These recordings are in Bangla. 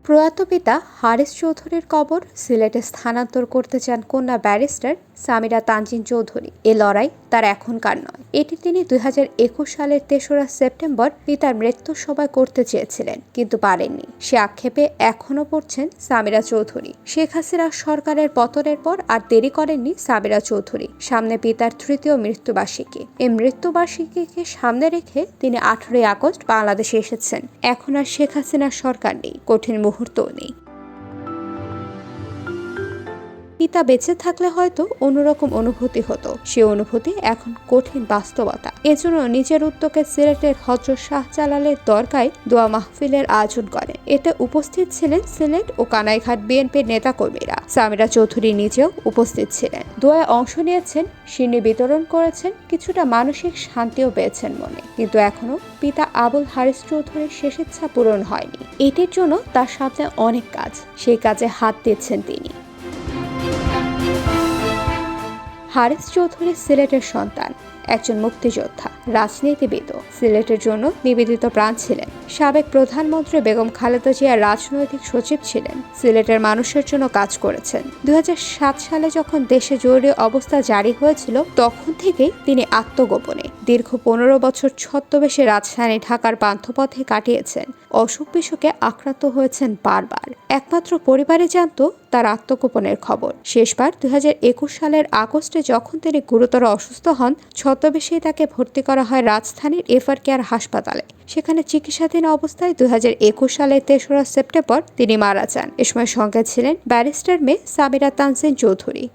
প্রয়াত পিতা হারিস চৌধুরীর কবর সিলেটে স্থানান্তর করতে চান কন্যা ব্যারিস্টার সামিরা তানজিন চৌধুরী। এ লড়াই তার এখনকার নয়, এটি তিনি 2021 সালের 3রা সেপ্টেম্বর পিতার মৃত্যু সভায় করতে চেয়েছিলেন, কিন্তু পারেননি। সে আক্ষেপে এখনও পড়ছেন সামিরা চৌধুরী। শেখ হাসিনা সরকারের পতনের পর আর দেরি করেননি সামিরা চৌধুরী। সামনে পিতার 3য় মৃত্যুবার্ষিকী। এই মৃত্যুবার্ষিকীকে সামনে রেখে তিনি 18ই আগস্ট বাংলাদেশে এসেছেন। এখন আর শেখ হাসিনার সরকার নেই, কঠিন মুহূর্তও নেই। পিতা বেঁচে থাকলে হয়তো অন্যরকম অনুভূতি হতো, সে অনুভূতি এখন কঠিন বাস্তবতা। এজন্য নিজের উদ্যোগে সিলেটের হযরত শাহজালালের দরগায় দোয়া মাহফিলের আয়োজন করেন। এতে উপস্থিত ছিলেন সিলেট ও কানাইঘাট বিএনপির নেতাকর্মীরা। সামিরা চৌধুরী নিজেও উপস্থিত ছিলেন। দোয়ায় অংশ নিয়েছেন, সিন্নি বিতরণ করেছেন, কিছুটা মানসিক শান্তিও পেয়েছেন মনে। কিন্তু এখনো পিতা আবুল হারিস চৌধুরীর শেষ ইচ্ছা পূরণ হয়নি। এটির জন্য তার সামনে অনেক কাজ, সেই কাজে হাত দিচ্ছেন তিনি। হারিস চৌধুরী সিলেটের সন্তান, একজন মুক্তিযোদ্ধা, রাজনীতিবিদও। সিলেটের জন্য নিবেদিত প্রাণ ছিলেন। সাবেক প্রধানমন্ত্রী বেগম খালেদা জিয়ার রাজনৈতিক সচিব ছিলেন। সিলেটের মানুষের জন্য কাজ করেছেন। 2007 সালে যখন দেশে জরুরি অবস্থা জারি হয়েছিল, তখন থেকেই তিনি আত্মগোপনে দীর্ঘ 15 বছর ছদ্মবেশে রাজধানী ঢাকার পান্থপথে কাটিয়েছেন। অসুখ বিসুখে আক্রান্ত হয়েছেন বারবার। একমাত্র পরিবারে জানত তার আত্মগোপনের খবর। শেষবার 2021 সালের আগস্টে যখন তিনি গুরুতর অসুস্থ হন, ছদ্মবেশেই তাকে ভর্তি করা হয় রাজধানীর এফআর কেয়ার হাসপাতালে। সেখানে চিকিৎসাধীন অবস্থায় 2021 সালের 3রা সেপ্টেম্বর তিনি মারা যান। এ সময় সঙ্গে ছিলেন ব্যারিস্টার মেয়ে সামিরা তানজিন চৌধুরী।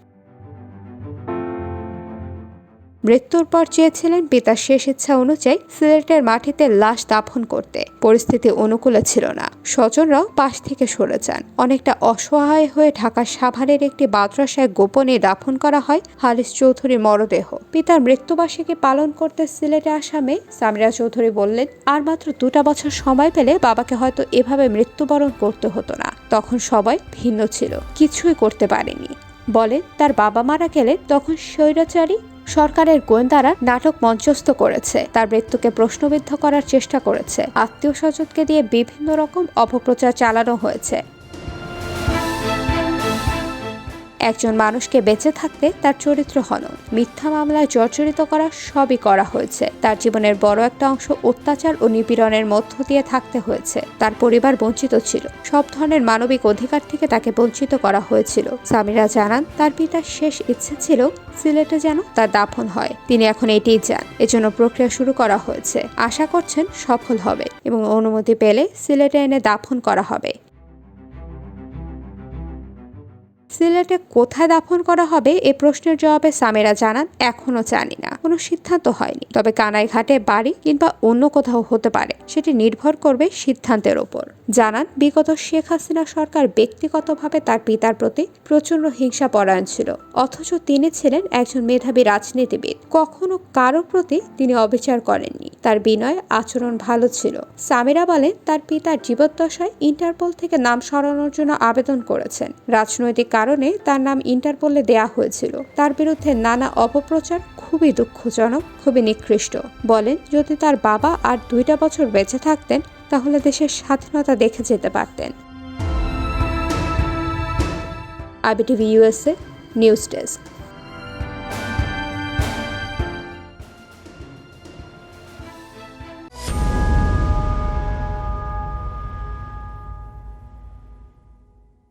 মৃত্যুর পর চেয়েছিলেন পিতার শেষ ইচ্ছা অনুযায়ী সিলেটের মাটিতে লাশ দাফন করতে। পরিস্থিতি অনুকূলে ছিল না। স্বজনরাও পাশ থেকে সরে যান। অনেকটা অসহায় হয়ে ঢাকার সাভারের একটি মাদ্রাসায় গোপনে দাফন করা হয় হারিস চৌধুরীর মরদেহ। পিতার মৃত্যুবার্ষিকী পালন করতে সিলেটে আসা মেয়ে সামিরা চৌধুরী বললেন, আর মাত্র 2টা বছর সময় পেলে বাবাকে হয়তো এভাবে মৃত্যুবরণ করতে হতো না। তখন সবাই ভিন্ন ছিল, কিছুই করতে পারেনি। বলেন, তার বাবা মারা গেলে তখন স্বৈরাচারী সরকারের গোয়েন্দারা নাটক মঞ্চস্থ করেছে, তার মৃত্যুকে প্রশ্নবিদ্ধ করার চেষ্টা করেছে, আত্মীয় স্বজনকে দিয়ে বিভিন্ন রকম অপপ্রচার চালানো হয়েছে। একজন মানুষকে বেঁচে থাকতে তার চরিত্র হনন, মিথ্যা মামলায় জর্জরিত করা সবই করা হয়েছে। তার জীবনের বড় একটা অংশ অত্যাচার ও নিপীড়নের মধ্য দিয়ে থাকতে হয়েছে। তার পরিবার বঞ্চিত ছিল, সব ধরনের মানবিক অধিকার থেকে তাকে বঞ্চিত করা হয়েছিল। সামিরা জানান, তার পিতার শেষ ইচ্ছে ছিল সিলেটে যেন তার দাফন হয়। তিনি এখন এটিই চান। এজন্য প্রক্রিয়া শুরু করা হয়েছে। আশা করছেন সফল হবে এবং অনুমতি পেলে সিলেটে এনে দাফন করা হবে। সিলেটে কোথায় দাফন করা হবে এ প্রশ্নের জবাবে সামিরা জানান, এখনো জানি না, কোনো সিদ্ধান্ত হয়নি। তবে কানাইঘাটে বাড়ি কিংবা অন্য কোথাও হতে পারে, সেটি নির্ভর করবে সিদ্ধান্তের ওপর। জানান, বিগত শেখ হাসিনা সরকার ব্যক্তিগতভাবে তার পিতার প্রতি প্রচন্ড হিংসাপরায়ণ ছিল, অথচ তিনি ছিলেন একজন মেধাবী রাজনীতিবিদ। কখনো কারো প্রতি তিনি অবিচার করেননি। তার বিনয় আচরণ ভালো ছিল। সামিরা বলেন, তার পিতার জীবদ্দশায় ইন্টারপোল থেকে নাম সরানোর জন্য আবেদন করেছেন। রাজনৈতিক কারণে তার নাম ইন্টারপোলে দেয়া হয়েছিল। তার বিরুদ্ধে নানা অপপ্রচার খুবই দুঃখজনক, খুবই নিকৃষ্ট। বলেন, যদি তার বাবা আর 2টা বছর বেঁচে থাকতেন তাহলে দেশের স্বাধীনতা দেখে যেতে পারতেন। IBTV USA news desk.